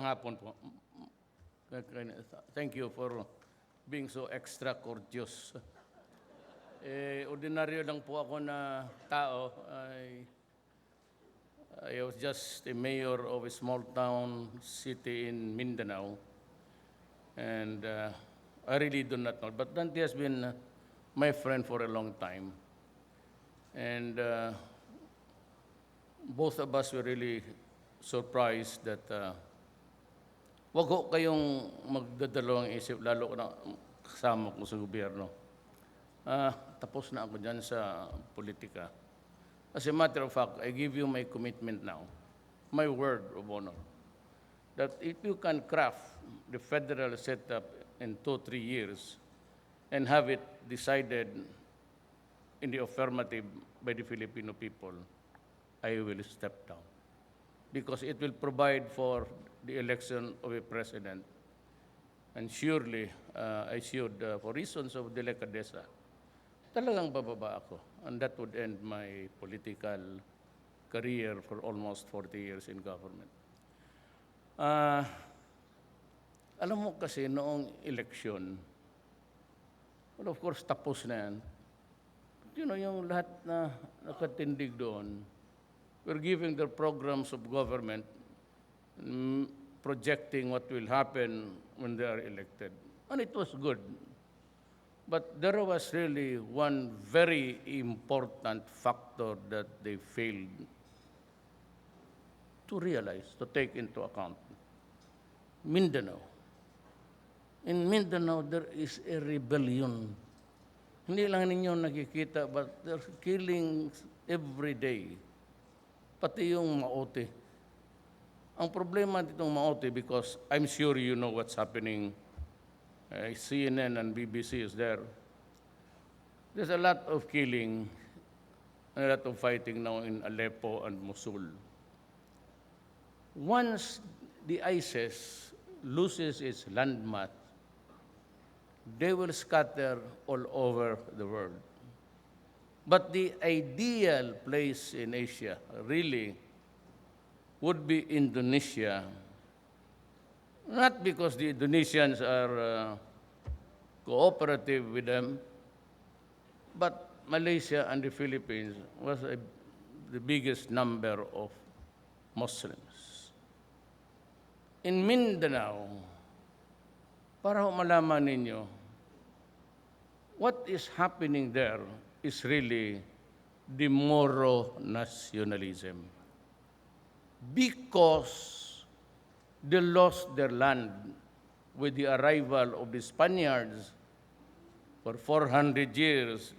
hapon po. Thank you for being so extra courteous. Ordinaryo lang po ako na tao. I was just a mayor of a small town city in Mindanao. And I really do not know. But Dante has been my friend for a long time. And both of us were really surprised that wag ho kayong magdadalawang isip, lalo na kasama ko sa gobyerno. Tapos na ako dyan sa politika. As a matter of fact, I give you my commitment now, my word of honor, that if you can craft the federal setup in 2-3 years and have it decided in the affirmative by the Filipino people, I will step down. Because it will provide for the election of a president. And surely, I should, for reasons of delicadeza, talagang bababa ako. And that would end my political career for almost 40 years in government. Alam mo kasi noong eleksyon, well, of course, tapos na yan. You know, yung lahat na nakatindig doon, we're giving their programs of government, projecting what will happen when they are elected. And it was good. But there was really one very important factor that they failed to realize, to take into account. Mindanao. In Mindanao, there is a rebellion. Hindi lang ninyo nakikita, but there's killings every day. Pati yung Maote. Ang problema ditong Maote, because I'm sure you know what's happening, CNN and BBC is there. There's a lot of killing, a lot of fighting now in Aleppo and Mosul. Once the ISIS loses its landmass, they will scatter all over the world. But the ideal place in Asia, really, would be Indonesia. Not because the Indonesians are cooperative with them, but Malaysia and the Philippines was the biggest number of Muslims. In Mindanao, para malaman ninyo, what is happening there is really the Moro nationalism. Because they lost their land with the arrival of the Spaniards for 400 years.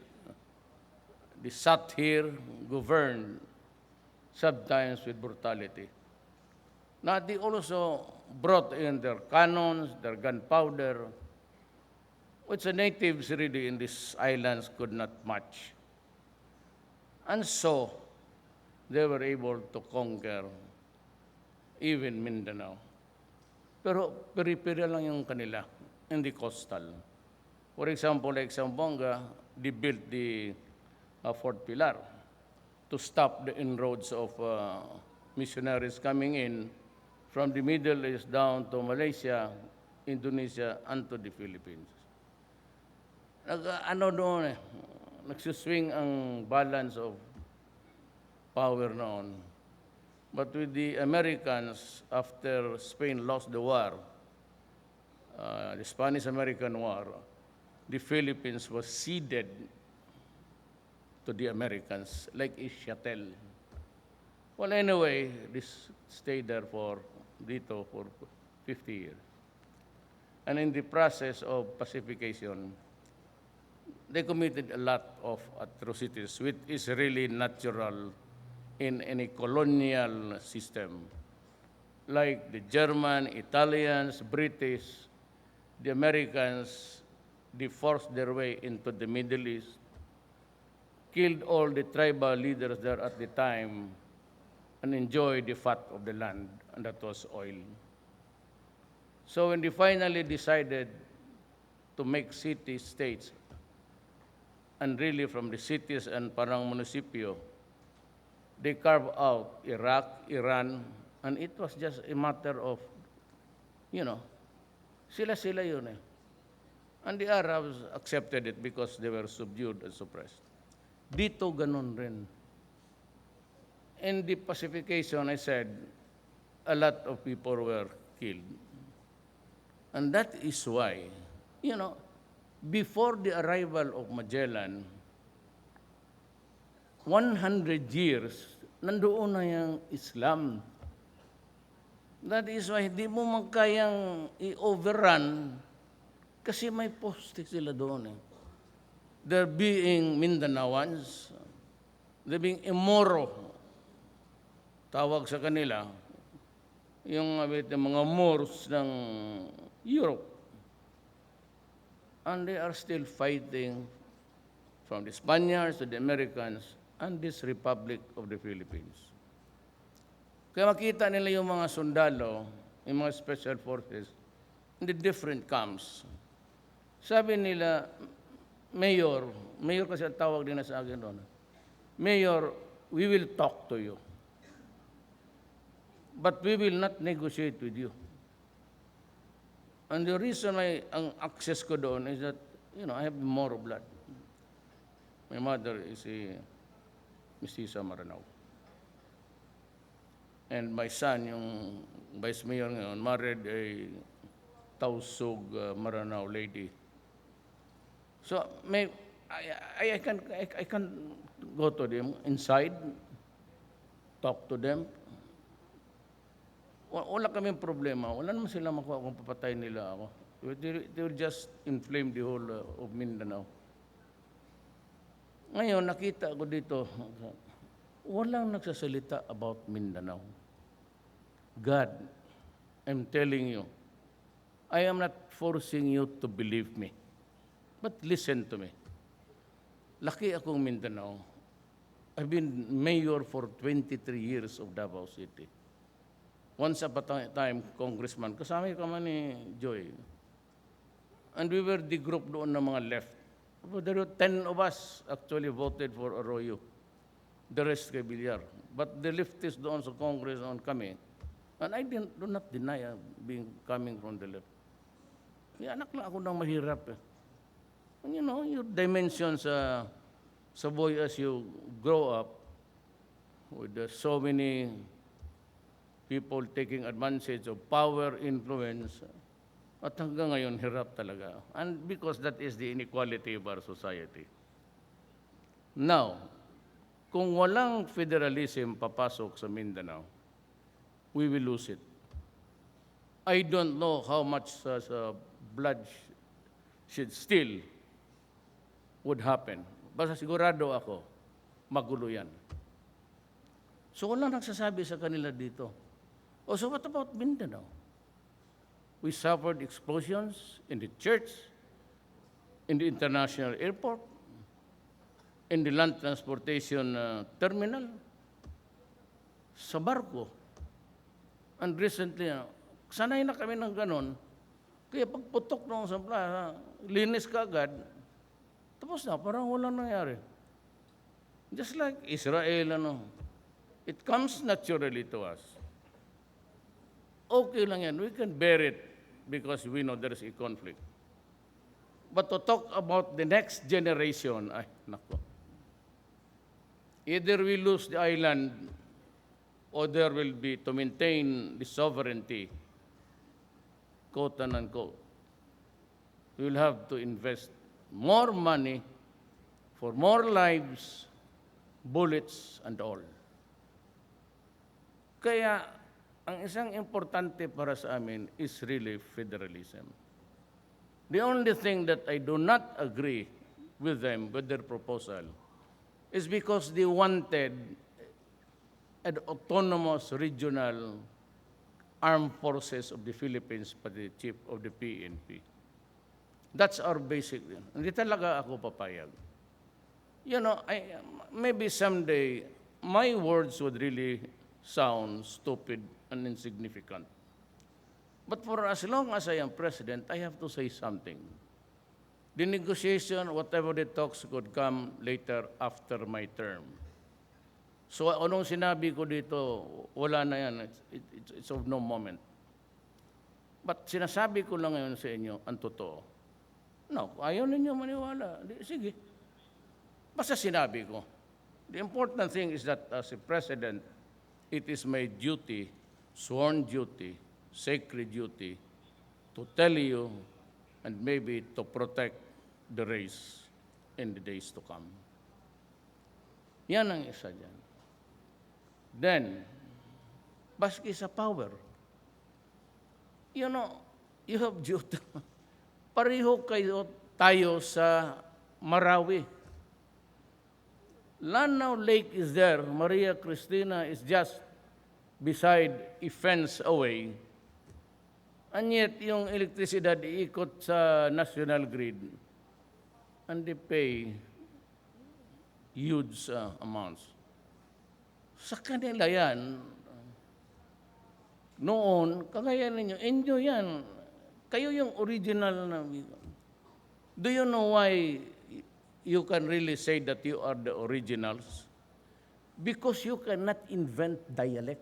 They sat here, governed, sometimes with brutality. Now, they also brought in their cannons, their gunpowder, which the natives really in these islands could not match. And so, they were able to conquer even Mindanao. Pero periphery lang yung kanila, hindi coastal. For example, like Zamboanga, they built the Fort Pilar to stop the inroads of missionaries coming in from the Middle East down to Malaysia, Indonesia, and to the Philippines. Nagsuswing ang balance of power noon. But with the Americans, after Spain lost the war, the Spanish-American War, the Philippines was ceded to the Americans like a chattel. Well, anyway, this stayed there for 50 years. And in the process of pacification, they committed a lot of atrocities, which is really natural in any colonial system. Like the German, Italians, British, the Americans, they forced their way into the Middle East, killed all the tribal leaders there at the time, and enjoyed the fat of the land, and that was oil. So when they finally decided to make city-states, and really from the cities and parang munisipyo, they carved out Iraq, Iran, and it was just a matter of You know, sila yun eh. And the Arabs accepted it because they were subdued and suppressed. Dito ganun rin. In the pacification, I said, a lot of people were killed. And that is why, you know, before the arrival of Magellan, 100 years, nandoon na yung Islam. That is why hindi mo magkayang i-overrun kasi may poste sila doon eh. They're being Mindanaoans, they're being Imoro, tawag sa kanila, yung mga Moors ng Europe. And they are still fighting from the Spaniards to the Americans and this Republic of the Philippines. Kaya makita nila yung mga sundalo, yung mga special forces, in the different camps. Sabi nila, Mayor kasi ang tawag din na sa akin doon, Mayor, we will talk to you. But we will not negotiate with you. And the reason why ang access ko doon is that, you know, I have more blood. My mother is a Mestiza Maranao. And my son, yung vice mayor ngayon, married a Tausug Maranao lady. So I can go to them inside, talk to them. Wala kaming problema. Wala naman sila makuha kung papatay nila ako. They will just inflame the whole of Mindanao. Ngayon, nakita ko dito, walang nagsasalita about Mindanao. God, I'm telling you, I am not forcing you to believe me. But listen to me. Laki akong Mindanao. I've been mayor for 23 years of Davao City. Once upon a time, congressman, kasama kami ni Joy. And we were the group doon ng mga left. But there were 10 of us actually voted for Arroyo. The rest kay Villar. But the leftists doon sa Congress on kami. And I do not deny coming from the left. Anak lang ako ng mahirap eh. And you know, your dimensions sa boy as you grow up with so many people taking advantage of power, influence, at hanggang ngayon, hirap talaga. And because that is the inequality of our society. Now, kung walang federalism papasok sa Mindanao, we will lose it. I don't know how much blood should still would happen. Basta sigurado ako, magulo yan. So walang nagsasabi sa kanila dito. Oh, so what about Mindanao? We suffered explosions in the church, in the international airport, in the land transportation terminal, sa barko. And recently, sanay na kami ng ganon, kaya pagputok nung sa plaza, linis ka agad, tapos na, parang walang nangyari. Just like Israel, it comes naturally to us. Okay lang yan. We can bear it because we know there is a conflict. But to talk about the next generation, ay, nako. Either we lose the island or there will be, to maintain the sovereignty, quote and unquote, we will have to invest more money for more lives, bullets, and all. Kaya, ang isang importante para sa amin is really federalism. The only thing that I do not agree with them, with their proposal, is because they wanted an autonomous regional armed forces of the Philippines by the chief of the PNP. That's our basic. Hindi talaga ako papayag. You know, maybe someday, my words would really sound stupid and insignificant. But for as long as I am president, I have to say something. The negotiation, whatever the talks could come later after my term. So anong sinabi ko dito, wala na yan. It's of no moment. But sinasabi ko lang ngayon sa inyo ang totoo. No, kung ayaw ninyo maniwala, sige. Basta sinabi ko. The important thing is that as a president, it is my duty, sworn duty, sacred duty, to tell you and maybe to protect the race in the days to come. Yan ang isa dyan. Then, baski sa power, you know, you have duty. Pareho kayo tayo sa Marawi. Lanao Lake is there. Maria Cristina is just beside a fence away. And yet, yung elektrisidad iikot sa national grid. And they pay huge amounts. Sa kanila yan, noon, kagaya ninyo, enjoy yan. Kayo yung original na. Do you know why you can really say that you are the originals? Because you cannot invent dialect.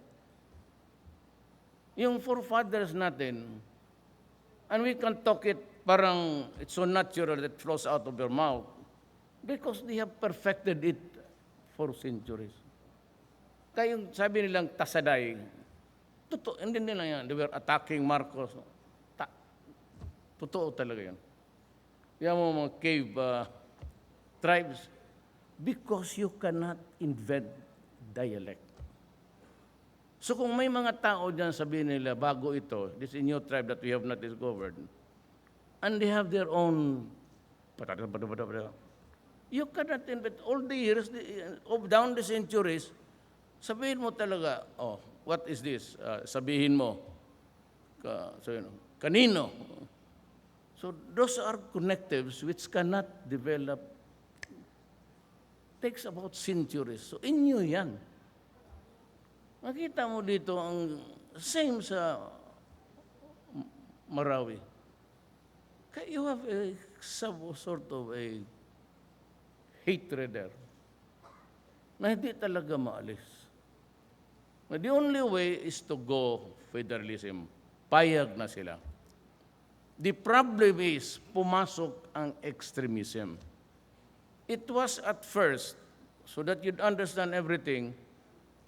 Yung forefathers natin, and we can talk it parang it's so natural that it flows out of their mouth because they have perfected it for centuries. Kayong sabi nilang tasaday, totoo, hindi nila yan. They were attacking Marcos. Totoo talaga yan. Yan mo mga cave tribes, because you cannot invent dialect. So kung may mga tao dyan sabihin nila, bago ito, this is a new tribe that we have not discovered, and they have their own, you cannot invent all the years, down the centuries, sabihin mo talaga, oh, what is this? Sabihin mo, kanino? So those are connectives which cannot develop. Takes about centuries. So inyo yan. Makita mo dito ang same sa Marawi. You have a sort of a hatred there na hindi talaga maalis. The only way is to go federalism. Payag na sila. The problem is, pumasok ang extremism. It was at first, so that you'd understand everything,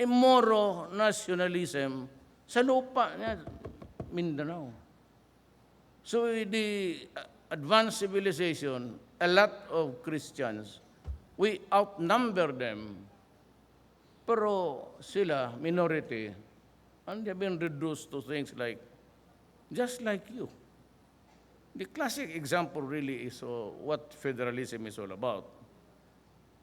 a Moro nationalism sa lupa niya, Mindanao. So the advanced civilization, a lot of Christians, we outnumber them, pero sila, minority, and they've been reduced to things like, just like you. The classic example really is what federalism is all about.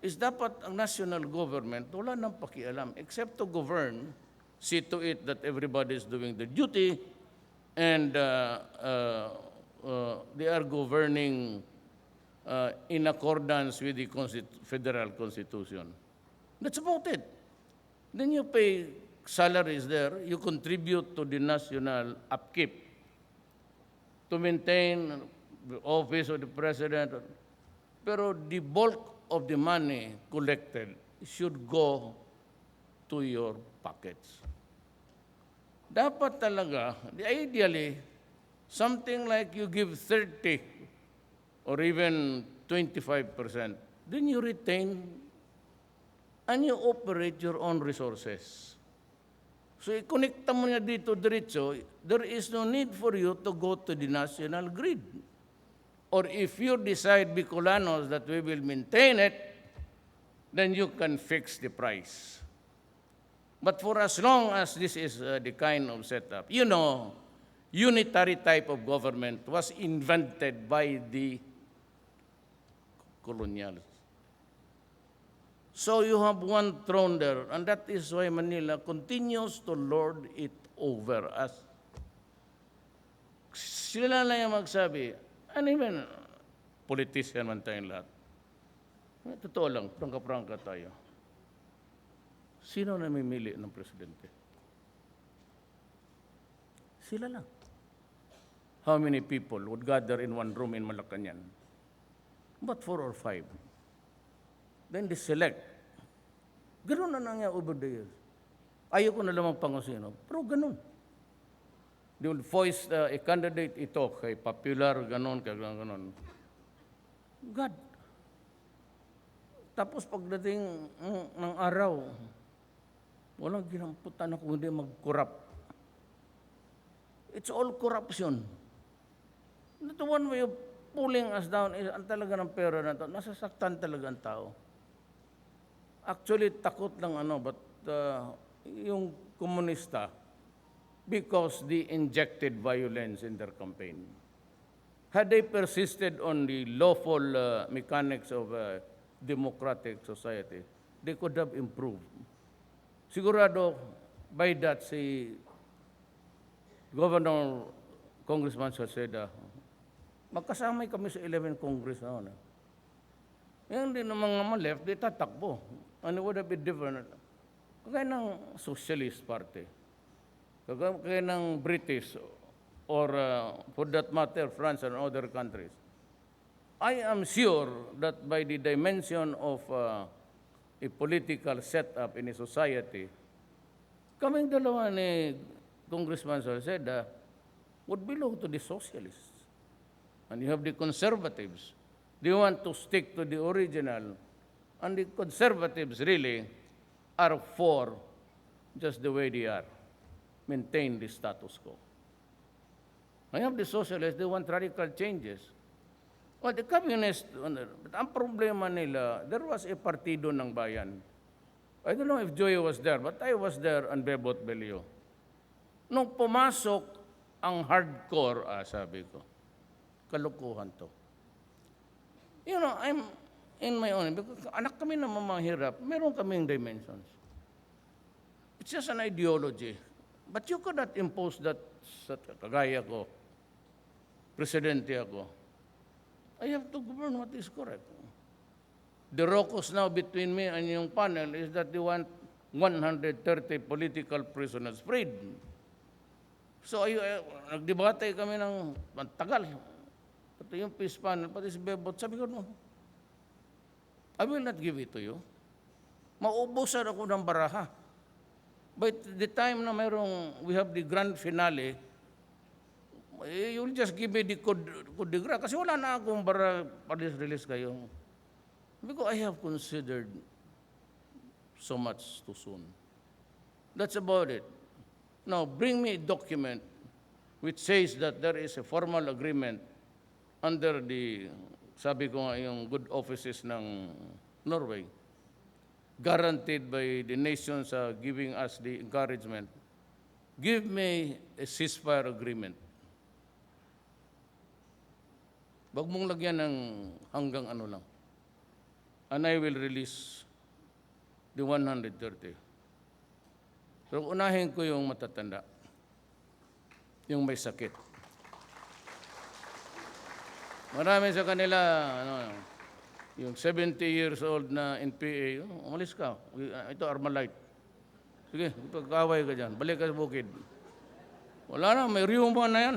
Is dapat ang national government wala nang pakialam except to govern, see to it that everybody is doing the duty, and they are governing in accordance with the federal constitution. That's about it. Then you pay salaries there, you contribute to the national upkeep, to maintain the office of the president. Pero the bulk of the money collected should go to your pockets. Dapat talaga, ideally, something like you give 30 or even 25%, then you retain and you operate your own resources. So, i-connecta mo niya dito diretso, there is no need for you to go to the national grid. Or if you decide, Bicolanos, that we will maintain it, then you can fix the price. But for as long as this is the kind of setup, you know, unitary type of government was invented by the colonials. So you have one throne there, and that is why Manila continues to lord it over us. Sila lang yung magsabi, and even politician man tayong lahat. Totoo lang, prangka-prangka tayo. Sino namimili ng presidente? Sila lang. How many people would gather in one room in Malacanang? But 4 or 5. Then they select. Ganun na nangyari over the years. Ayaw ko na lamang pangusino, pero ganun. they would voice a candidate ito, kay popular, ganon, kay ganon, ganon. God. Tapos pagdating ng araw, walang ginamputan ako hindi mag-corrupt. It's all corruption. The one way of pulling us down is ang talaga ng pera na ito, nasasaktan talaga ang tao. Actually, takot lang but yung komunista, because they injected violence in their campaign. Had they persisted on the lawful mechanics of democratic society, they could have improved. Sigurado, by that, si Governor Congressman Salceda, magkasamay kami sa 11 Congress na. Yung din ng mga left, di tatakbo. And it would have been different. Kagaya ng Socialist Party, kagaya ng British, or for that matter, France and other countries. I am sure that by the dimension of a political setup in a society, kaming dalawa ni Congressman Salceda would belong to the socialists. And you have the conservatives. They want to stick to the original. And the conservatives really are for just the way they are. Maintain the status quo. I have the socialists, they want radical changes. Well, the communists, ang problema nila, there was a partido ng bayan. I don't know if Joey was there, but I was there on Bebot Belio. Nung pumasok ang hardcore, sabi ko, kalukuhan to. You know, I'm in my own, because anak kami na mamahirap, meron kaming dimensions. It's just an ideology. But you cannot impose that sa kagaya ko, presidente ako. I have to govern what is correct. The raucous now between me and yung panel is that they want 130 political prisoners freed. So, nagdebate kami ng tagal. Pati yung peace panel, pati si Bebot, sabi ko, no, I will not give it to you. Maubusan ako ng baraha. But the time na we have the grand finale, you'll just give me the code de grace. Kasi wala na akong bara, release kayo. Because I have considered so much too soon. That's about it. Now, bring me a document which says that there is a formal agreement under the, sabi ko nga, yung good offices ng Norway, guaranteed by the nations giving us the encouragement. Give me a ceasefire agreement. Wag mong lagyan ng hanggang ano lang. And I will release the 130. Pero unahin ko yung matatanda, yung may sakit. Marami sa kanila, yung 70 years old na NPA, umalis ka. Ito, Armalite. Sige, pagkaway ka dyan. Balik ka sa bukid. Wala na, may rheuma na yan.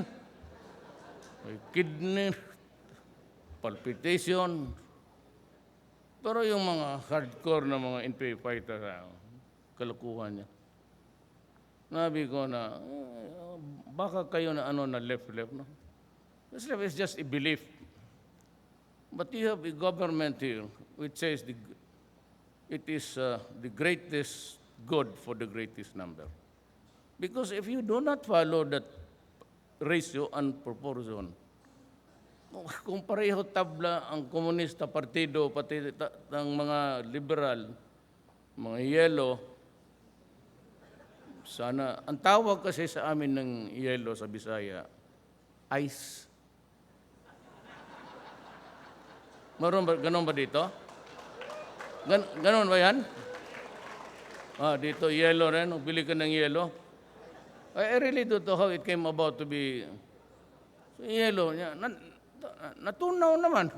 May kidney, palpitation. Pero yung mga hardcore na mga NPA fighter, kalukuhan niya. Nabi ko na, baka kayo na na left, no? This left is just a belief. But you have a government here which says it is the greatest good for the greatest number. Because if you do not follow that ratio and proportion, kung pareho tabla ang komunista partido, pati ng mga liberal, mga yelo, sana, ang tawag kasi sa amin ng yelo sa Bisaya, ice. Ganon ba dito? Ganon ba yan? Dito, yelo rin. Bili ka ng yelo. I really don't know how it came about to be yelo. Natunaw naman.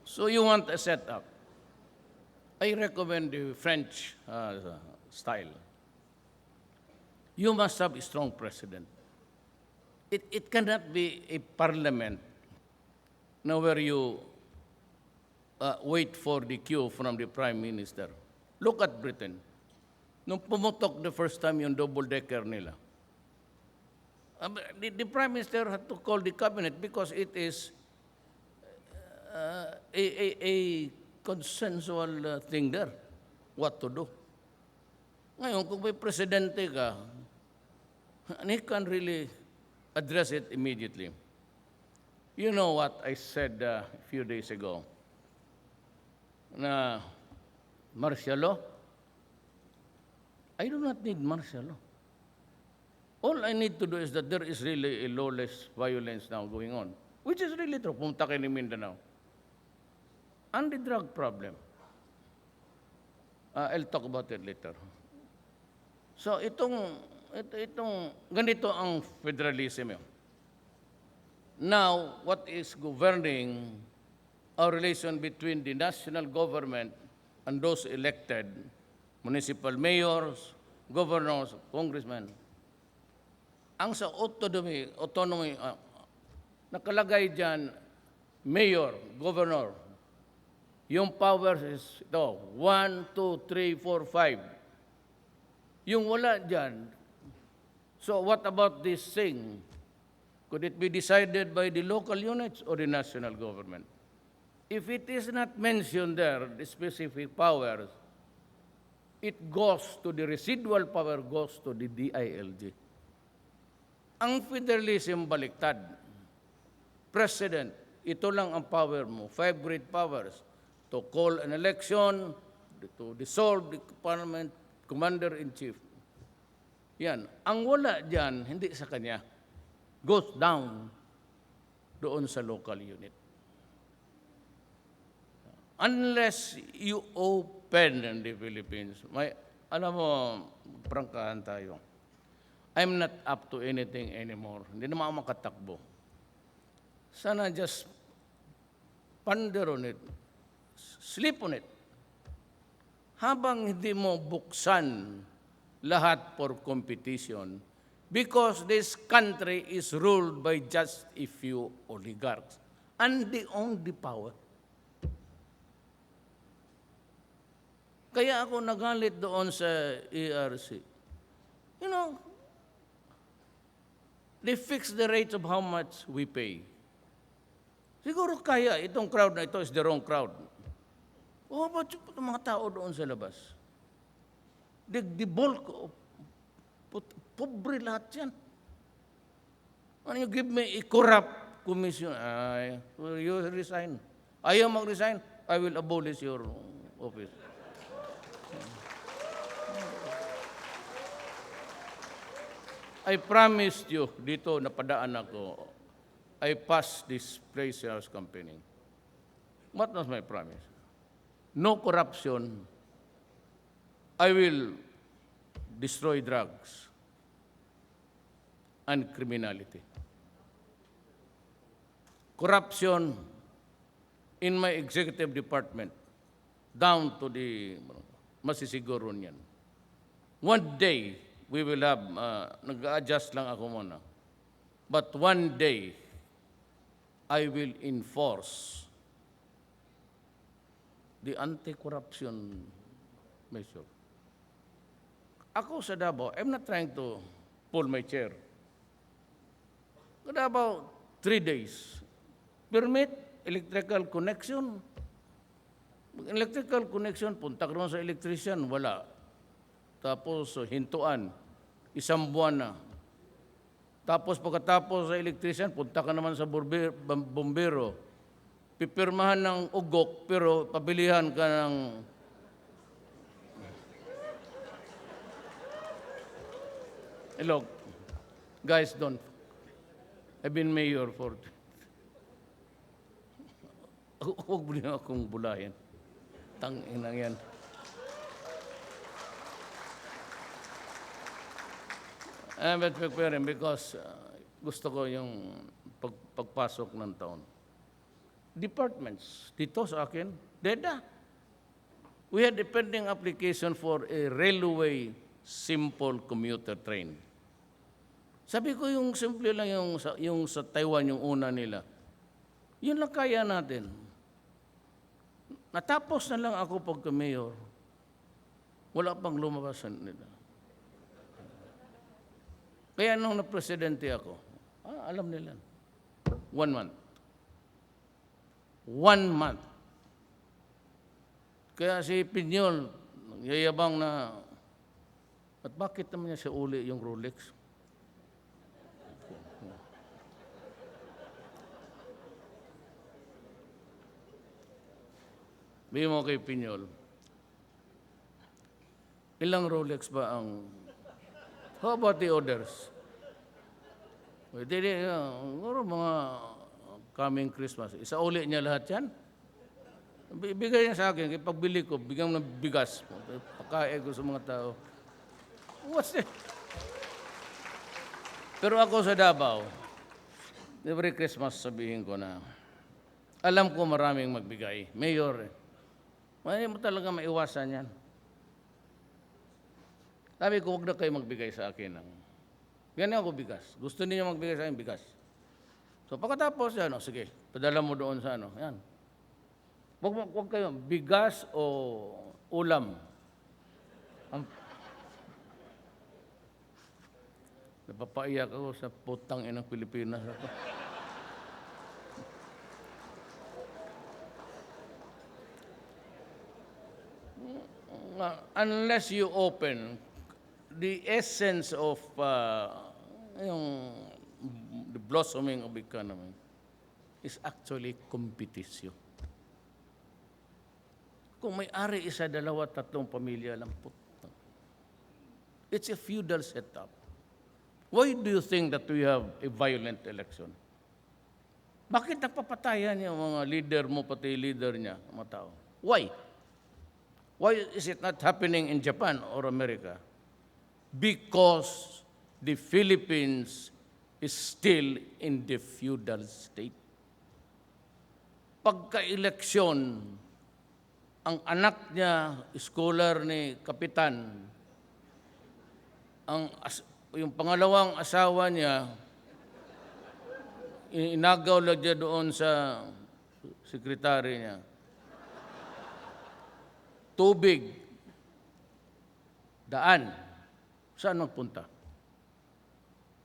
So you want a setup. I recommend the French style. You must have a strong president. It cannot be a parliament na where you wait for the cue from the Prime Minister. Look at Britain. Nung pumutok the first time yung double-decker nila, the Prime Minister had to call the cabinet because it is a consensual thing there, what to do. Ngayon, kung may presidente ka, and he can really address it immediately. You know what I said a few days ago, na martial law? I do not need martial law. All I need to do is that there is really a lawless violence now going on, which is really true. Pumunta kayo ni Mindanao. And the drug problem. I'll talk about it later. So ganito ang federalism yun. Now, what is governing our relation between the national government and those elected, municipal mayors, governors, congressmen, ang sa autonomy, nakalagay dyan, mayor, governor, yung powers is ito, 1, 2, 3, 4, 5. Yung wala dyan, so what about this thing? Could it be decided by the local units or the national government? If it is not mentioned there, the specific powers, it goes to the residual power, goes to the DILG. Ang federalism baliktad. President, ito lang ang power mo. 5 great powers. To call an election, to dissolve the parliament, commander-in-chief. Yan. Ang wala dyan, hindi sa kanya. Goes down doon sa local unit. Unless you open in the Philippines, alam mo, prangkahan tayo. I'm not up to anything anymore. Hindi naman ako makatakbo. Sana just ponder on it. Sleep on it. Habang hindi mo buksan lahat for competition, because this country is ruled by just a few oligarchs, and they own the power. Kaya ako nagalit doon sa ERC. You know, they fix the rates of how much we pay. Siguro kaya itong crowd na ito is the wrong crowd. Oh, ba't yung mga tao doon sa labas? The bulk of pobre lahat yan. When you give me a corrupt commission, you resign. Ayaw mag-resign, I will abolish your office. I promised you, dito napadaan ako, I passed this Praise House campaigning. What was my promise? No corruption. I will destroy drugs and criminality. Corruption in my executive department, down to the, masisiguro niyan. One day, we will have, nag-adjust lang ako muna, but one day, I will enforce the anti-corruption measure. Ako sa Davao, I'm not trying to pull my chair. Sa Davao, 3 days. Permit, electrical connection. Electrical connection, punta ka naman sa electrician, wala. Tapos, hintuan, 1 buwan na. Tapos pagkatapos sa electrician, punta ka naman sa bombero. Pipirmahan ng ugok, pero pabilihan ka ng... Hello, guys, don't. I've been mayor for... Huwag mo niyo akong bulayan. Tangina yan. I'm preparing because gusto ko yung pagpasok ng taon. Departments, dito sa akin, DEDA. We had a pending application for a railway simple commuter train. Sabi ko yung simple lang yung sa Taiwan, yung una nila. Yun lang kaya natin. Natapos na lang ako pagka-mayor. Wala pang lumabasan nila. Kaya nung na-presidente ako, alam nila. 1 month. 1 month. Kaya si Pinyol, yayabang na, at bakit naman niya siya uli yung Rolex? Bigyan mo kay Pinyol, ilang Rolex ba ang, how about the others? Pwede din, mga coming Christmas, isa uli niya lahat yan. Bigay niya sa akin, pagbili ko, bigyan ng bigas. Pagkain ko sa mga tao. What's that? Pero ako sa Davao, every Christmas sabihin ko na, alam ko maraming magbigay. Mayor, hindi mo talaga maiwasan yan. Sabi ko, huwag na kayo magbigay sa akin. Ganyan ako bigas. Gusto niyo magbigay sa akin bigas. So pagkatapos, sige, padala mo doon sa yan. Huwag kayo, bigas o ulam. Napapaiyak ako sa putang inang Pilipinas ako. Unless you open the essence of the blossoming of economy is actually competition. Kung may-ari isa, dalawa, tatlong pamilya lang po. It's a feudal setup. Why do you think that we have a violent election? Bakit napapatayan yung mga leader mo, pati leader niya, mga tao? Why? Why is it not happening in Japan or America? Because the Philippines is still in the feudal state. Pagka-eleksyon, ang anak niya, scholar ni Kapitan, yung pangalawang asawa niya, inagaw lang niya doon sa sekretary niya. Tubig, daan, saan magpunta?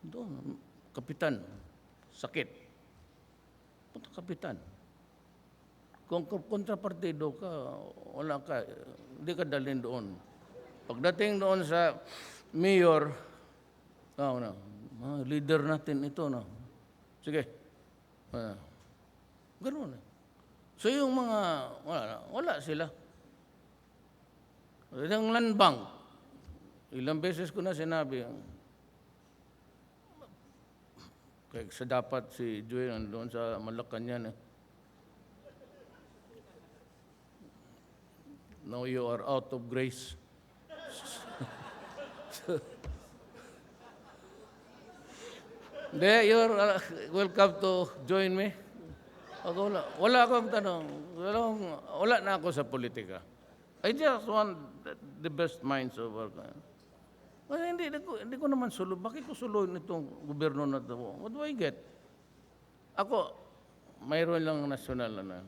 Doon, Kapitan, sakit. Punta Kapitan. Kung kontrapartido ka, wala ka, hindi ka dalhin doon. Pagdating doon sa mayor, leader natin ito, sige. Ganoon. So yung mga, wala sila. Yung land bank, ilang beses ko na sinabi, kaya sa dapat si Joy doon sa Malacanang, now you are out of grace. You're welcome to join me. Wala akong tanong. Wala na ako sa politika. I just want the best minds of our country. Hindi ko naman sulo. Bakit ko suloyin itong gobyerno na ito? What do I get? Ako, mayroon lang nasyonal na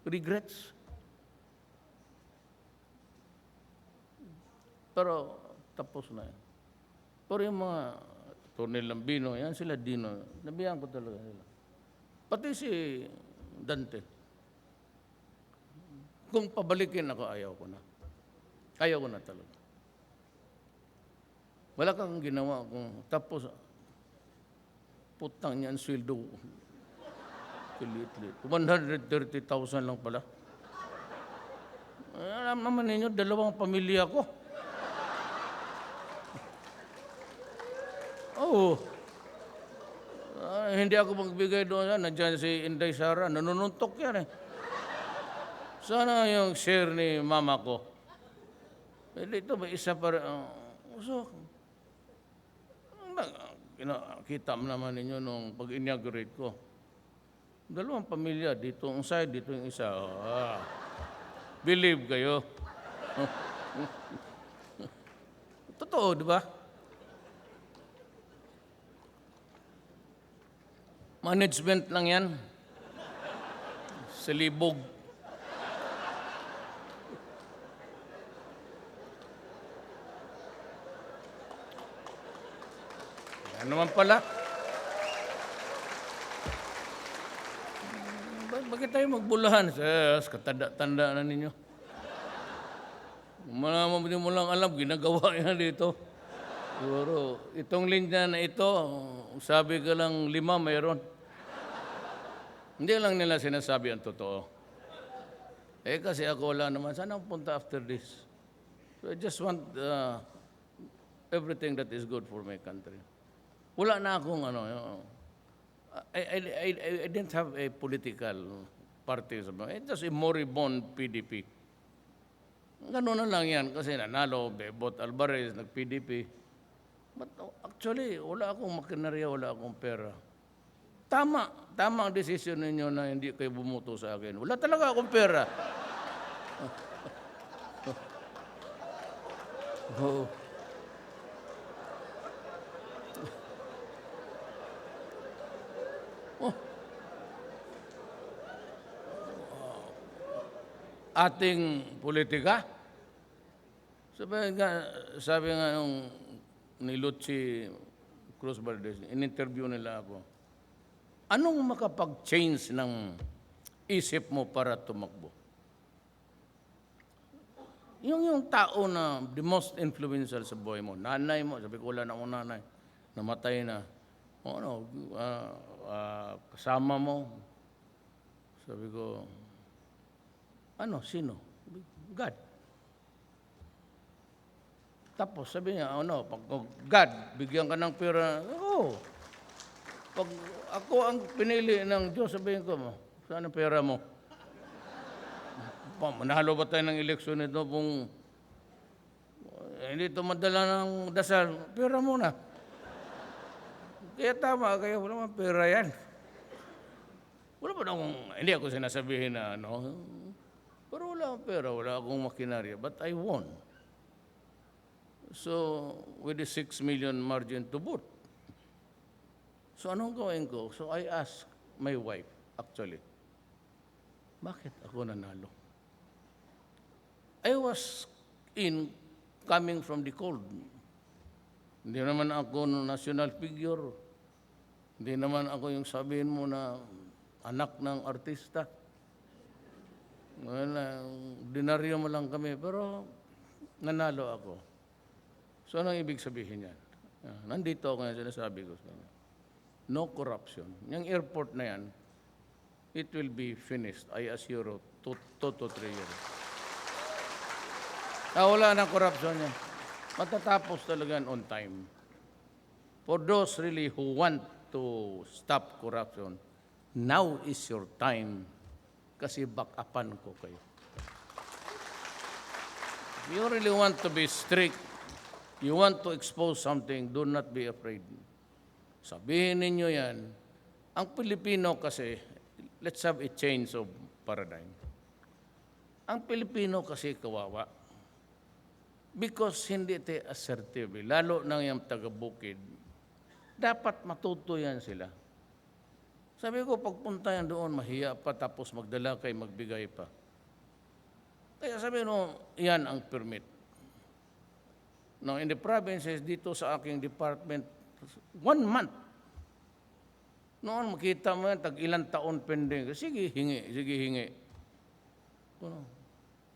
regrets. Pero tapos na yan. Pero yung mga Tornel Lambino, yan sila Dino, nabiyan ko talaga sila. Pati si Dante. Kung pabalikin ako, ayaw ko na. Ayaw ko na talaga. Wala kang ginawa kung tapos putang niyan sweldo. Kilit-lit. 130,000 lang pala. Alam naman ninyo, 2 pamilya ko. Oo. Hindi ako magbigay doon. Nandiyan si Inday Sara. Nanununtok yan eh. Sana yung share ni mama ko. Dito may isa pa rin. Kita naman ninyo nung pag-inaugurate ko. 2 pamilya. Dito ang side, dito yung isa. Believe kayo. Totoo, di ba? Management lang yan. sa libog. Yan naman pala. Bakit tayo magbulahan? Sus, katanda-tanda na ninyo. Malaman mo lang alam, ginagawa yan dito. Siguro, itong linya na ito, sabi ka lang 5, mayroon. Hindi lang nila sinasabi ang totoo. Kasi ako wala naman, saan ang punta after this? So I just want everything that is good for my country. Wala na akong I didn't have a political party. It was a moribund PDP. Gano'n na lang yan kasi nanalo, Bebot Alvarez, nag-PDP. But actually, wala akong makinarya, wala akong pera. Tama ang desisyon ninyo na hindi kayo bumuto sa akin. Wala talaga akong pera. Oh. Ating politika. Sabi nga nung ni Lucy Cruz Valdez, in-interview nila ako, anong makapag-change ng isip mo para tumakbo? Yung tao na the most influential sa buhay mo, nanay mo, sabi ko wala na akong nanay, namatay na. Kasama mo, sabi ko, sino? God. Tapos sabi niya, pag God, bigyan ka ng pera, pag ako ang pinili ng Diyos, sabihin ko, saan ang pera mo? Manalo ba tayo ng eleksyon nito kung hindi ito madala ng dasal? Pera muna. Kaya tama, kaya wala naman pera yan. Wala pa akong, hindi ako sinasabihin na pero wala akong pera, wala akong makinarya, but I won. So, with the 6 million margin to vote. So, anong gawin ko? So, I asked my wife, actually, bakit ako nanalo? I was coming from the cold. Hindi naman ako national figure. Hindi naman ako yung sabihin mo na anak ng artista. Dinaryo mo lang kami, pero nanalo ako. So, anong ibig sabihin yan? Nandito ako yung sinasabi ko sa inyo. No corruption. Yung airport na yan, it will be finished, I assure you, 2 to 3 years. Wala na corruption yan. Matatapos talaga on time. For those really who want to stop corruption, now is your time. Kasi back-upan ko kayo. If you really want to be strict, you want to expose something, do not be afraid. Sabihin ninyo yan. Ang Pilipino kasi, let's have a change of paradigm. Ang Pilipino kasi kawawa. Because hindi ito assertive. Lalo nang yung taga-bukid. Dapat matuto yan sila. Sabi ko, pagpunta yan doon, mahiya pa, tapos magdala kay magbigay pa. Kaya sabi yan ang permit. Now, in the provinces, dito sa aking department, 1 month. Noon, makita mo yan, tag-ilang taon pending. Sige, hingi.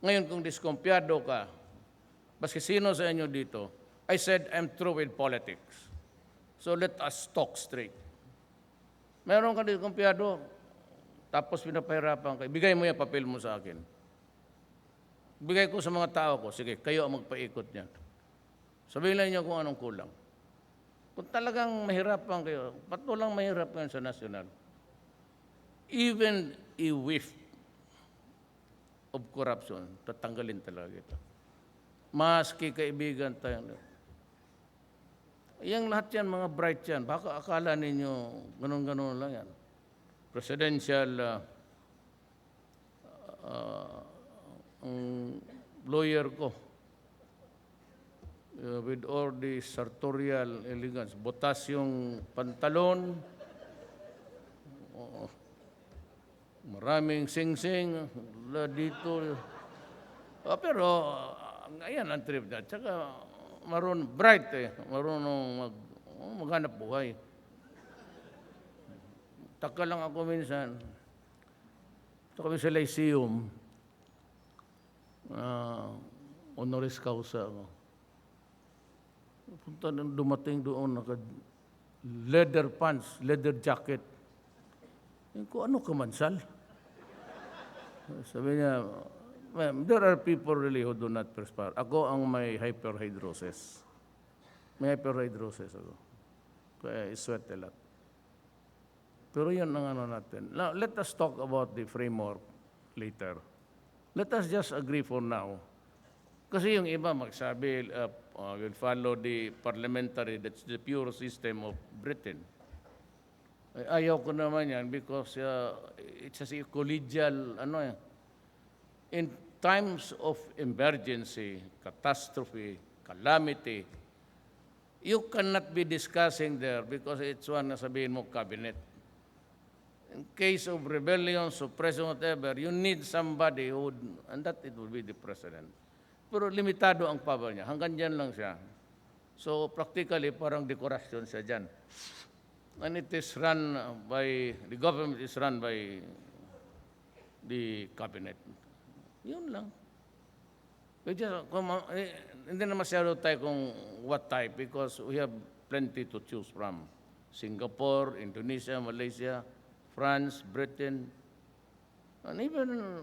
Ngayon, kung diskumpiyado ka, baski sino sa inyo dito, I said, I'm through with politics. So let us talk straight. Meron ka diskumpiyado, tapos pinapahirapan ka, bigay mo yung papel mo sa akin. Bigay ko sa mga tao ko, sige, kayo ang magpaikot niyan. Sabihin lang niyo kung anong kulang. Kung talagang mahirapan kayo, patulang mahirap ngayon sa nasyonal. Even a whiff of corruption, tatanggalin talaga ito. Maski kaibigan tayo. Yang lahat yan, mga bright yan, baka akala ninyo ganun-ganun lang yan. Presidential lawyer ko, with all the sartorial elegance, botas yung pantalon, maraming sing-sing, dito. Pero, ayan ang trip na. Tsaka, bright marunong maghanap buhay. Taka lang ako minsan, ito kami sa Lyceum, honoris causa ako. Punta nang dumating doon, leather pants, leather jacket. Kung ano kamansal? Sabi niya, ma'am, there are people really who do not perspire. Ako ang may hyperhidrosis. May hyperhidrosis ako. Kaya I sweat a lot. Pero yun ang ano natin. Now, let us talk about the framework later. Let us just agree for now. Kasi yung iba magsabi, will follow the parliamentary, that's the pure system of Britain. Ayaw ko naman yan because it's a collegial, in times of emergency, catastrophe, calamity, you cannot be discussing there because it's one na sabihin mo cabinet. In case of rebellion, suppression, whatever, you need somebody who would, and that it will be the president. Pero limitado ang power niya. Hanggang dyan lang siya. So practically, parang dekorasyon siya dyan. And it is run by, the government is run by the cabinet. Yun lang. Hindi na masyado tayo kung what type because we have plenty to choose from. Singapore, Indonesia, Malaysia, France, Britain, and even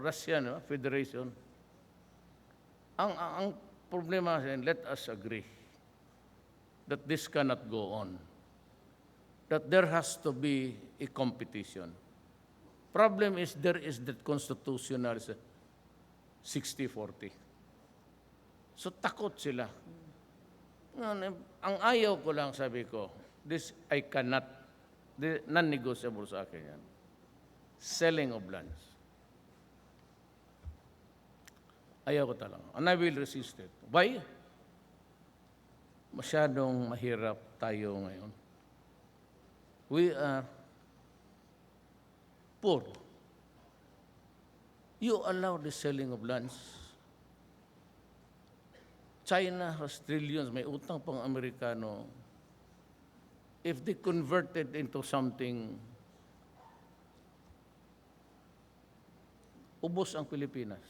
Russia, Federation. Ang problema, let us agree that this cannot go on. That there has to be a competition. Problem is there is that constitutional 60-40. So takot sila. Ang ayaw ko lang, sabi ko, this I cannot, non-negotiable sa akin yan. Selling of lands. Ayaw ko talaga. And I will resist it. Why? Masyadong mahirap tayo ngayon. We are poor. You allow the selling of lands. China has trillions, may utang pang Amerikano. If they converted into something, ubos ang Pilipinas.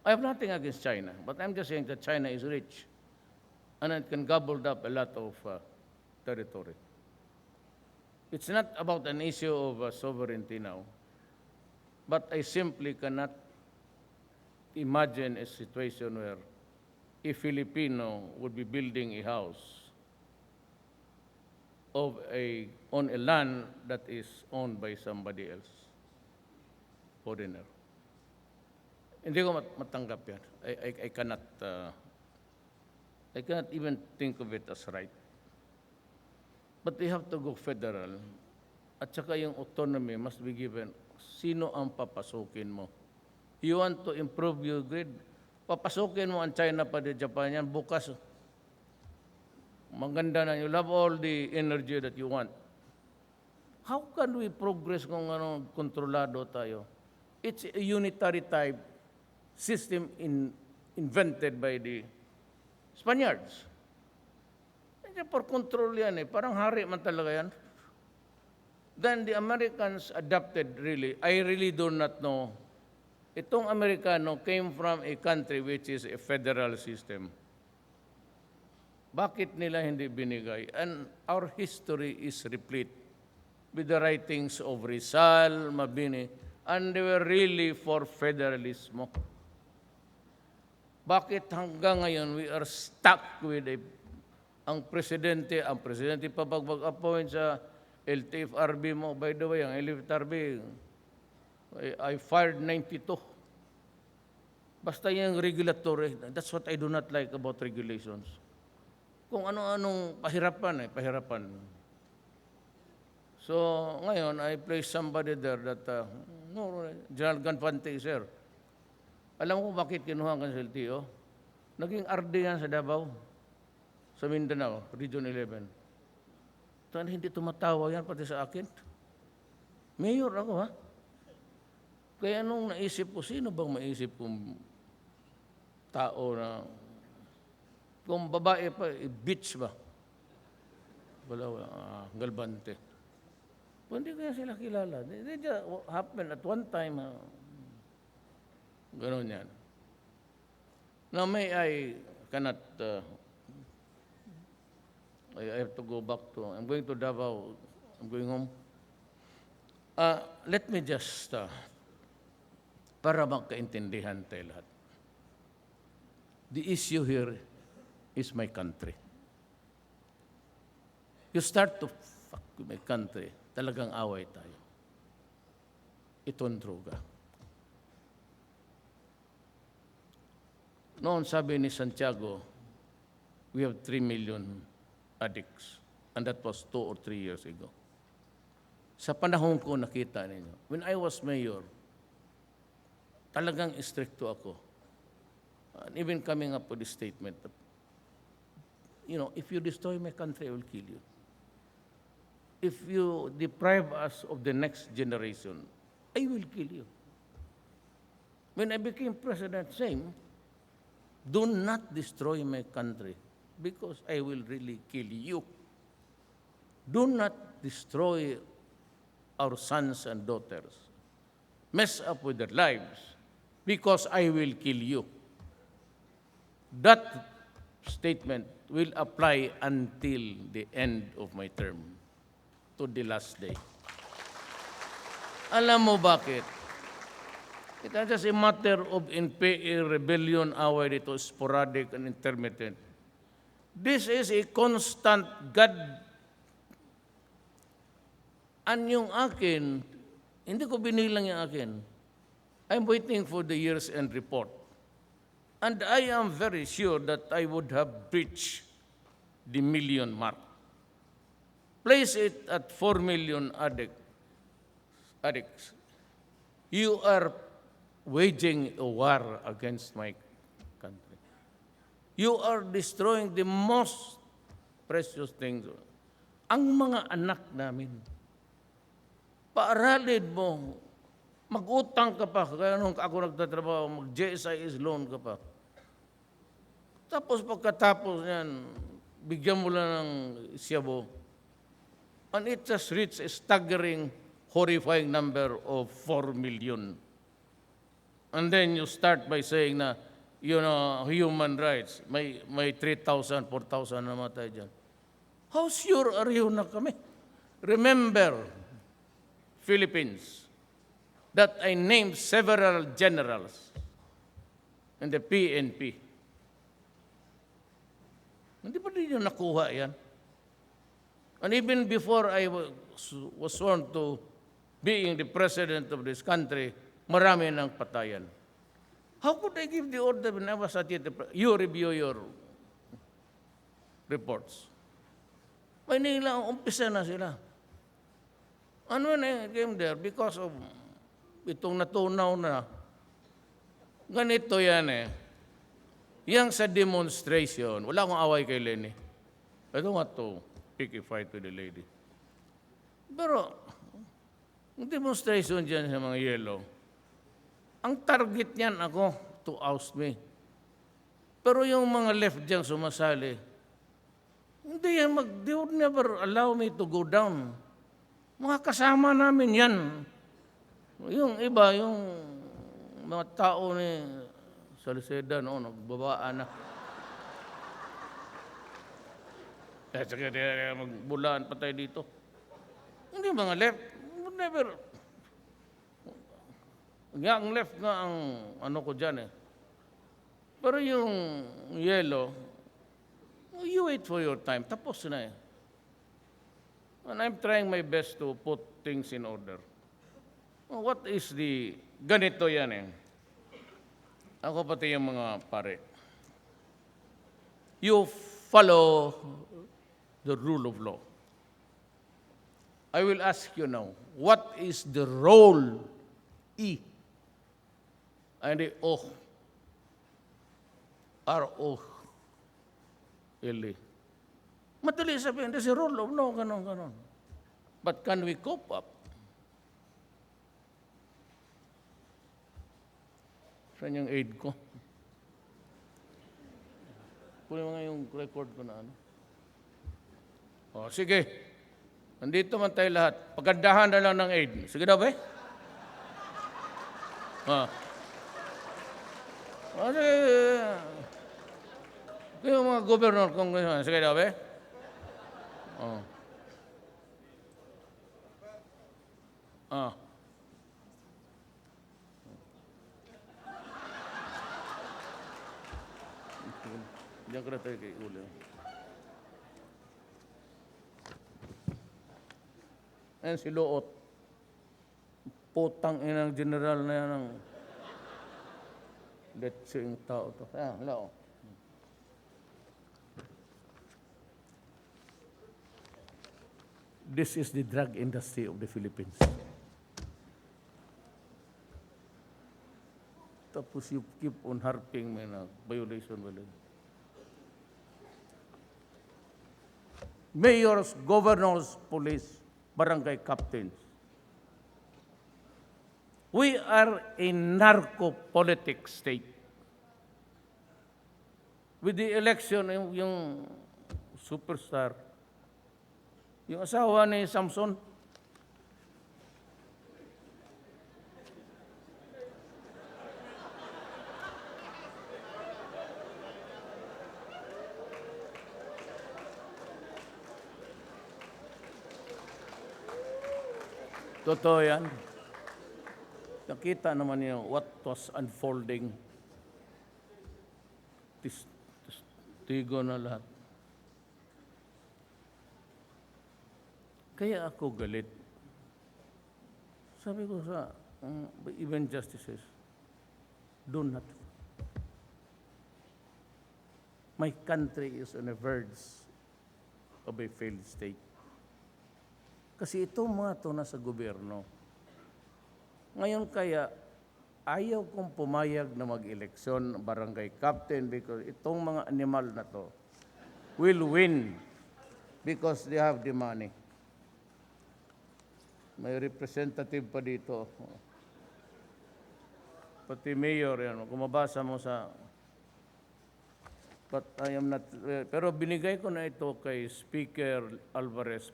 I have nothing against China, but I'm just saying that China is rich and it can gobble up a lot of territory. It's not about an issue of sovereignty now, but I simply cannot imagine a situation where a Filipino would be building a house on a land that is owned by somebody else, foreigner. Hindi ko matanggap yan. I cannot even think of it as right. But we have to go federal. At saka yung autonomy must be given. Sino ang papasukin mo? You want to improve your grid? Papasukin mo ang China pa di Japan yan. Bukas, maganda na. You'll have all the energy that you want. How can we progress kung kontrolado tayo? It's a unitary type system invented by the Spaniards. Hindi for control yan Parang hari man talaga yan. Then the Americans adapted really. I really do not know. Itong Amerikano came from a country which is a federal system. Bakit nila hindi binigay? And our history is replete with the writings of Rizal, Mabini, and they were really for federalismo. Bakit hanggang ngayon we are stuck with ang presidente pa mag-appoint sa LTFRB mo. By the way, ang LTFRB, I fired 92. Basta yung regulatory, that's what I do not like about regulations. Kung ano-anong pahirapan. So, ngayon, I place somebody there that, General Ganfante, sir. Alam ko bakit kinuha ang LTO? Naging RD yan sa Davao, sa Mindanao, Region 11. Saan hindi tumatawa yan pati sa akin? Mayor ako, ha? Kaya nung naisip ko, sino bang maisip kong tao na, kung babae pa, bitch ba? Wala, galbante. Hindi kaya sila kilala. They just happened at one time. Ganon yan. Now, I cannot, I have to go back to, I'm going to Davao, I'm going home. Let me just, para magkaintindihan tayo lahat. The issue here is my country. You start to fuck with my country, talagang away tayo. Itong droga. Noon sabi ni Santiago, we have 3 million addicts. And that was 2 or 3 years ago. Sa panahon ko nakita ninyo, when I was mayor, talagang stricto ako. And even coming up with the statement that, if you destroy my country, I will kill you. If you deprive us of the next generation, I will kill you. When I became president, same, do not destroy my country because I will really kill you. Do not destroy our sons and daughters. Mess up with their lives because I will kill you. That statement will apply until the end of my term, to the last day. Alam mo bakit? It's not just a matter of NPA rebellion away dito, sporadic and intermittent. This is a constant God. An yung akin, hindi ko binilang yung akin. I'm waiting for the year's end report. And I am very sure that I would have breached the million mark. Place it at 4 million addicts. You are waging a war against my country. You are destroying the most precious things. Ang mga anak namin. Paaralin mo, mag-utang ka pa, kaya nung ako nagtatrabaho, mag-GSIS loan ka pa. Tapos pagkatapos yan, bigyan mo lang ng siyabo. And it has reached a staggering, horrifying number of 4 million. And then you start by saying na, human rights, may 3,000, 4,000 namatay dyan. How sure are you na kami? Remember, Philippines, that I named several generals in the PNP. Hindi pa rin yung nakuha yan? And even before I was sworn to being the president of this country, marami ng patayan. How could I give the order when I was at it? You review your reports. May nila, umpisa na sila. And when I came there, because of itong natunaw na, ganito yan Yang sa demonstration, wala akong away kay Lenny. I don't want to pick a fight with the lady. Pero, ang demonstration dyan sa mga yellow, ang target niyan ako to oust me. Pero yung mga left dyan sumasali, they would never allow me to go down. Mga kasama namin yan. Yung iba, yung mga tao ni Salceda, nagbabaan na. Kaya magbulaan pa tayo dito. Hindi mga left, never. Ang left nga ang ko dyan Pero yung yellow, you wait for your time. Tapos na And I'm trying my best to put things in order. What is ganito yan Ako pati yung mga pare. You follow the rule of law. I will ask you now, what is the role E and the O? R-O-L-E. Madali sabihin, there's a rule of law, ganon. But can we cope up? Saan yung aid ko? Kunin mo nga yung record ko na ano. O, sige. Nandito man tayo lahat. Pagandahan na lang ng aid. Sige daw, be? Ah. O, sige. Yung mga governor, congressman. Sige daw, be? Oh. Ah. Diyan ka na tayo kay Ulo. Ayan si Loot. Putang inang general na yan ng letsing tao to. Ayan, Loot. This is the drug industry of the Philippines. Tapos you keep on harping me na violation. Mayors, governors, police, barangay captains. We are a narco-politic state. With the election, yung superstar, yung asawa ni Samson, totoo yan. Nakita naman niyo what was unfolding. Tigo na lahat. Kaya ako galit. Sabi ko sa even justices, do not. My country is on the verge of a failed state. Kasi ito mga ito nasa gobyerno. Ngayon kaya, ayaw kong pumayag na mag-eleksyon barangay captain because itong mga animal na to will win because they have the money. May representative pa dito. Pati mayor yan. Kung mabasa mo sa... But I am not... Pero binigay ko na ito kay Speaker Alvarez,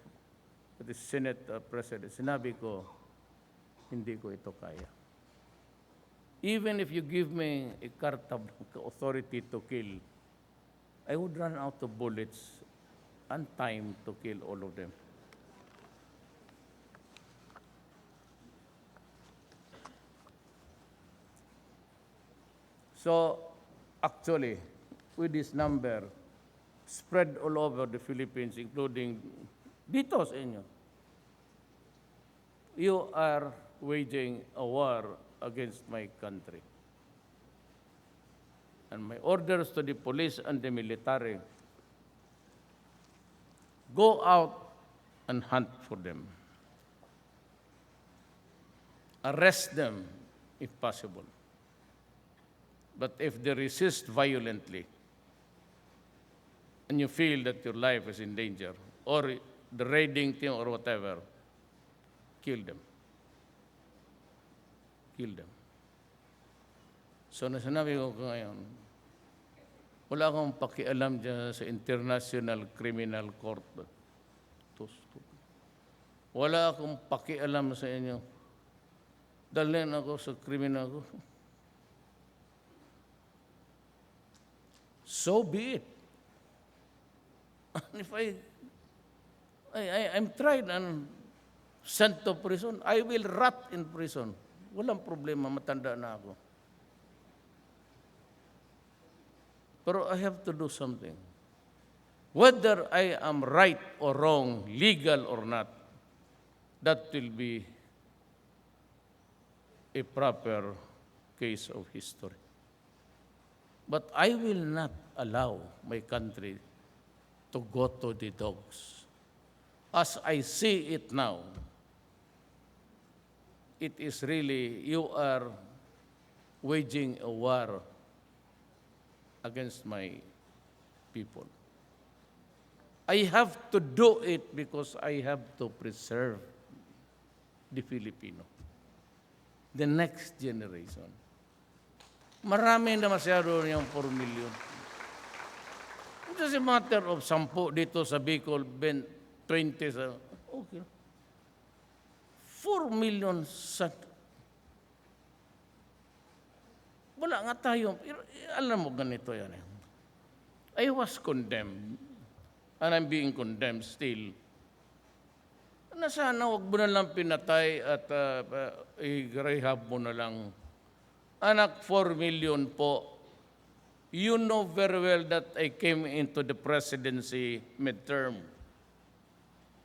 the Senate President. Sinabi ko, hindi ko ito kaya. Even if you give me a carta authority to kill, I would run out of bullets and time to kill all of them. So, actually, with this number spread all over the Philippines, including dito sa inyo, you are waging a war against my country. And my orders to the police and the military, go out and hunt for them. Arrest them if possible. But if they resist violently, and you feel that your life is in danger, or the raiding team or whatever, kill them. Kill them. So nasanabi ko ngayon, wala akong pakialam dyan sa International Criminal Court. Wala akong pakialam sa inyo. Dalhin ako sa criminal court. So be it. And if I'm tried and sent to prison, I will rot in prison. Walang problema, matanda na ako. Pero I have to do something. Whether I am right or wrong, legal or not, that will be a proper case of history. But I will not allow my country to go to the dogs. As I see it now, it is really, you are waging a war against my people. I have to do it because I have to preserve the Filipino, the next generation. Marami na masyado yung 4 million. It's just a matter of 10 dito sa Bicol, 20 sa... Okay. 4 million sa... Wala nga tayo. Alam mo, ganito yan. I was condemned, and I'm being condemned still, na sana wag mo na lang pinatay at i-rehab mo na lang. Anak, 4 million po. You know very well that I came into the presidency midterm.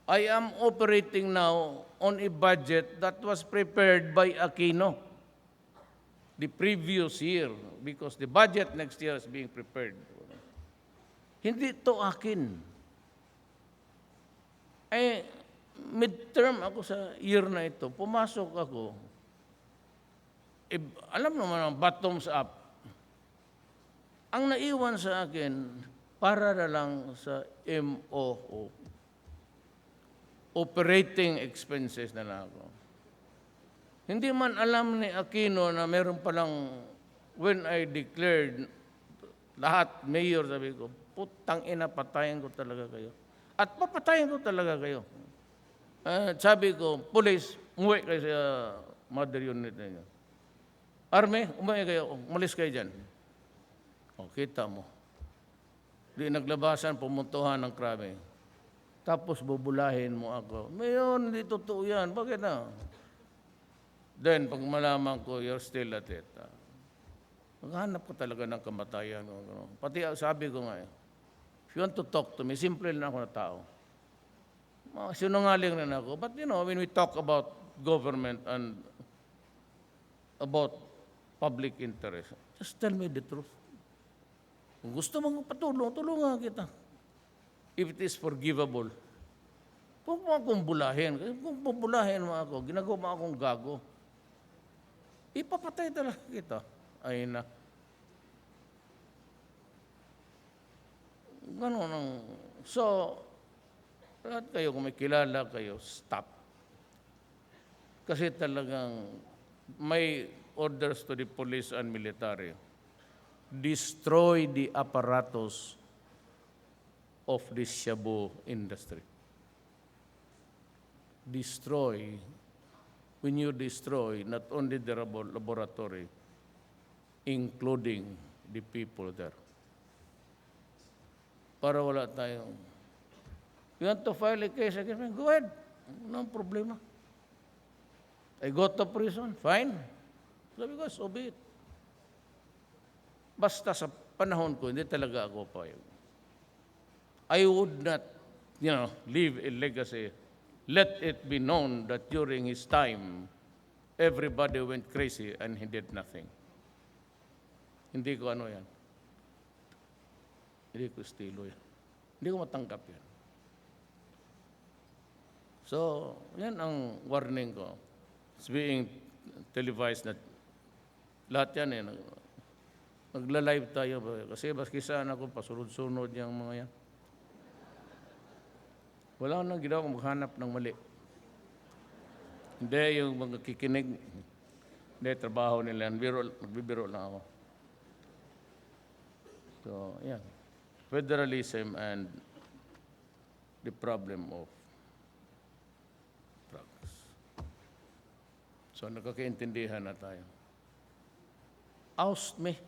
I am operating now on a budget that was prepared by Aquino the previous year because the budget next year is being prepared. Hindi to akin. Midterm ako sa year na ito, pumasok ako, alam naman ang bottoms up. Ang naiwan sa akin, para na lang sa MOO, operating expenses na lang ako. Hindi man alam ni Aquino na meron palang, when I declared, lahat, mayor, sabi ko, putang ina, patayin ko talaga kayo. At papatayin ko talaga kayo. Sabi ko, police, umuwi kayo sa mother unit ninyo. Army, umuwi kayo, umalis kayo dyan. O, kita mo. Di naglabasan, pumuntuhan ng krami. Tapos bubulahin mo ako. Ngayon, hindi totoo yan. Bakit na? Then, pag malaman ko, you're still at it. Maghanap ko talaga ng kamatayan. Pati sabi ko nga, if you want to talk to me, simple lang ako na tao. Sinungaling rin ako. But you know, when we talk about government and about public interest, just tell me the truth. Kung gusto mong patulong, tulungan kita. If it is forgivable. Huwag mo akong bulahin. Kung bubulahin mo ako, ginagawa mo akong gago. Ipapatay talaga kita. Ay na. Ganun ang... So, lahat kayo, kung may kilala kayo, stop. Kasi talagang may orders to the police and military. Destroy the apparatus of this shabu industry. Destroy. When you destroy, not only the laboratory, including the people there. Para wala tayong... You want to file a case against me? Go ahead. No problema. I go to prison, fine. Sabi ko, so be it. Basta sa panahon ko, hindi talaga ako payag. I would not, leave a legacy. Let it be known that during his time, everybody went crazy and he did nothing. Hindi ko ano yan. Hindi ko estilo yan. Hindi ko matanggap yan. So, yan ang warning ko. It's being televised na lahat yan eh. Magla-live tayo. Kasi baski saan ako, pasunod-sunod yung mga yan. Wala nang ginawa kung maghanap ng mali. Hindi yung mga kikinig. Hindi, trabaho nila. Nagbibiro lang ako. So, yan. Federalism and the problem of drugs. So, nakakaintindihan na tayo. Oust me.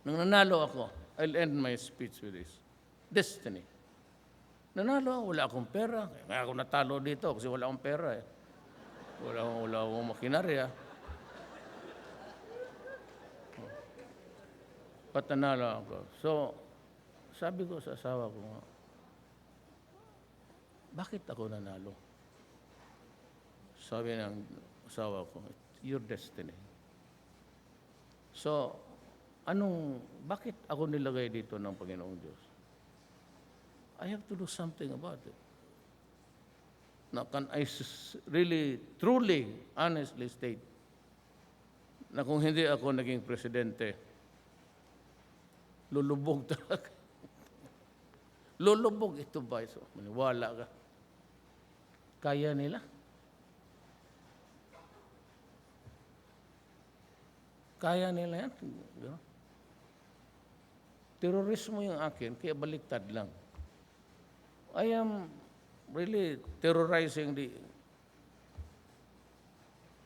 Nung nanalo ako, I'll end my speech with this. Destiny. Nanalo ako, wala akong pera. Kaya ako natalo dito kasi wala akong pera eh. Wala akong makinarya. Patanalo ako. So, sabi ko sa asawa ko, bakit ako nanalo? Sabi ng asawa ko, your destiny. So, bakit ako nilagay dito ng Panginoong Diyos? I have to do something about it. Now, can I really, truly, honestly state na kung hindi ako naging presidente, lulubog talaga. Lulubog ito ba? So, maniwala ka. Kaya nila. kaya nila yan. Terorismo yung akin, kaya baliktad lang. I am really terrorizing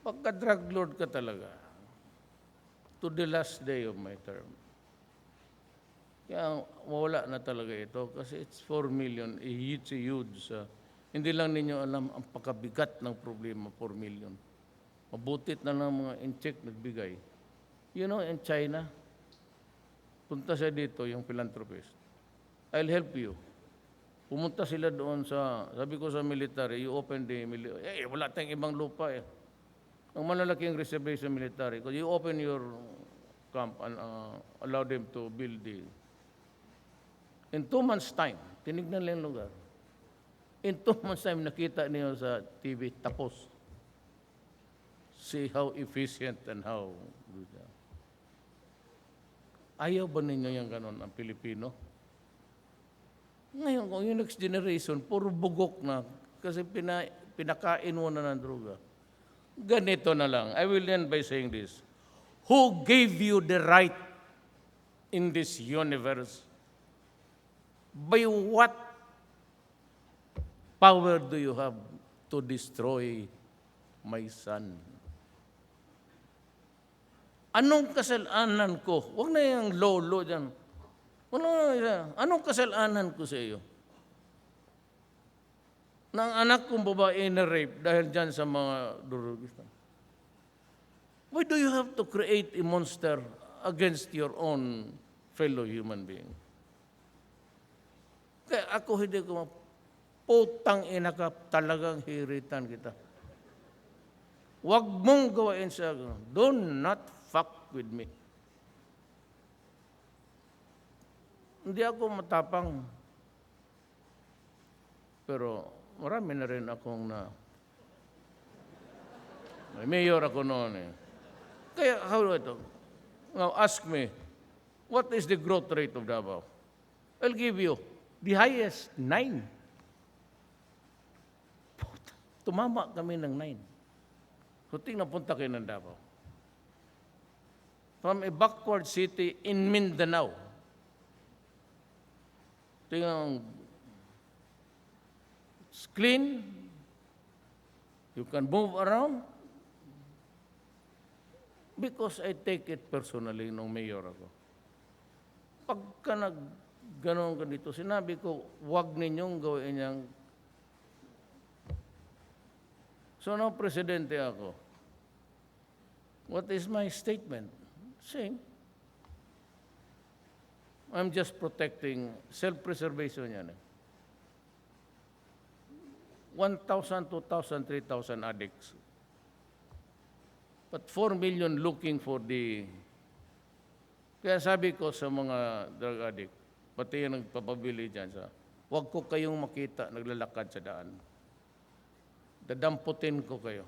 pagka-drug lord ka talaga, to the last day of my term. Kaya wala na talaga ito kasi it's 4 million, it's a huge. Hindi lang ninyo alam ang pagkabigat ng problema, 4 million. Mabutit na lang mga in-check nagbigay. You know, in China, punta siya dito, yung philanthropist. I'll help you. Pumunta sila doon sabi ko sa military, you open the military. Wala tayong ibang lupa eh. Ang malalaking reservation military, you open your camp and allow them to build In 2 months' time, tinignan lang yung lugar. In 2 months' time, nakita niyo sa TV, tapos. See how efficient and how good. Ayaw ba ninyo yung ganon ang Pilipino? Ngayon, kung yung next generation, puro bugok na kasi pinakain mo na ng droga. Ganito na lang. I will end by saying this. Who gave you the right in this universe? By what power do you have to destroy my son? Anong kasalanan ko? Huwag na yung lolo dyan. Anong kasalanan ko sa iyo? Na ang anak kong babae na-rape dahil dyan sa mga durugista. Why do you have to create a monster against your own fellow human being? Kaya ako hindi ko putang ina ka, talagang hiritan kita. Huwag mong gawain sa akin. Do not fuck with me. Hindi ako matapang. Pero marami na rin akong may mayor ako noon eh. Kaya, how do ito? Now, ask me, what is the growth rate of Davao? I'll give you the highest, 9. Tumama kami ng 9. So, tingnan, punta kayo ng Davao. From a backward city in Mindanao. Tingnan, it's clean. You can move around. Because I take it personally nung mayor ako. Pagka ganon ganito, sinabi ko, huwag ninyong gawin niyang. So now, presidente ako. What is my statement? Same. I'm just protecting self-preservation yan. 1,000, 2,000, 3,000 addicts. But 4 million looking for Kaya sabi ko sa mga drug addict, pati yung nagpapabili dyan, huwag ko kayong makita naglalakad sa daan. Dadamputin ko kayo.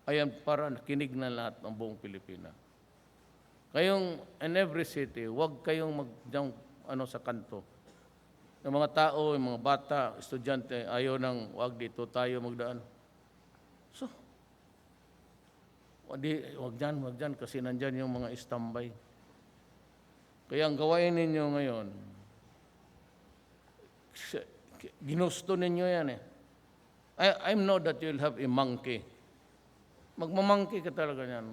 Ayan, para nakinig na lahat ng buong Pilipina. Kayong, in every city, huwag kayong sa kanto. Yung mga tao, yung mga bata, estudyante, ayaw nang, huwag dito tayo magdaan. So, wag dyan, kasi nandyan yung mga istambay. Kaya ang gawain ninyo ngayon, ginusto ninyo yan eh. I know that you'll have a monkey. Magmamangki ka talaga yan.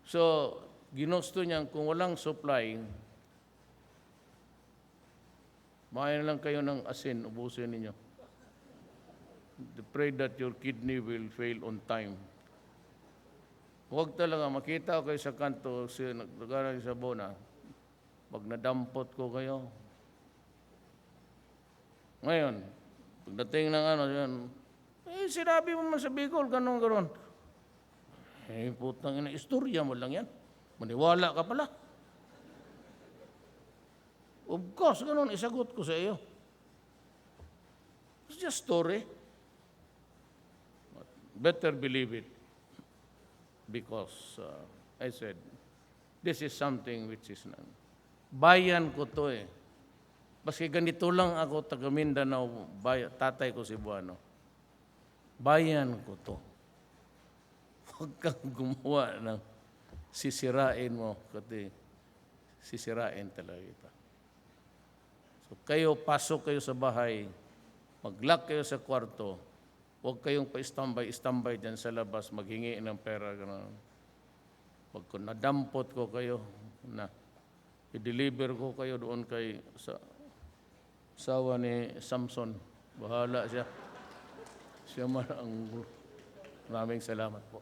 So, ginusto niyan, kung walang supply, mahain lang kayo ng asin, ubusin ninyo. Pray that your kidney will fail on time. Huwag talaga, makita ko kayo sa kanto, nagdagaran sa Bona, pag nadampot ko kayo. Ngayon, pagdating ng yan, sinabi mo man sa Bicol, ganon. Putang ina, istorya mo lang yan. Maniwala ka pala. Of course, ganon, isagot ko sa iyo. It's just story. Better believe it because I said, this is something which is bayan ko to eh. Baski ganito lang ako, taga Mindanao, tatay ko Cebuano. Bayan ko to. huwag kang gumawa ng sisirain mo, kasi sisirain talaga kita. So kayo, pasok kayo sa bahay, mag-lock kayo sa kwarto, huwag kayong pa-istambay dyan sa labas, maghingi ng pera. Ganun. Pag nadampot ko kayo, na i-deliver ko kayo doon kay sa asawa ni Samson. Bahala siya. Siya man ang maraming salamat po.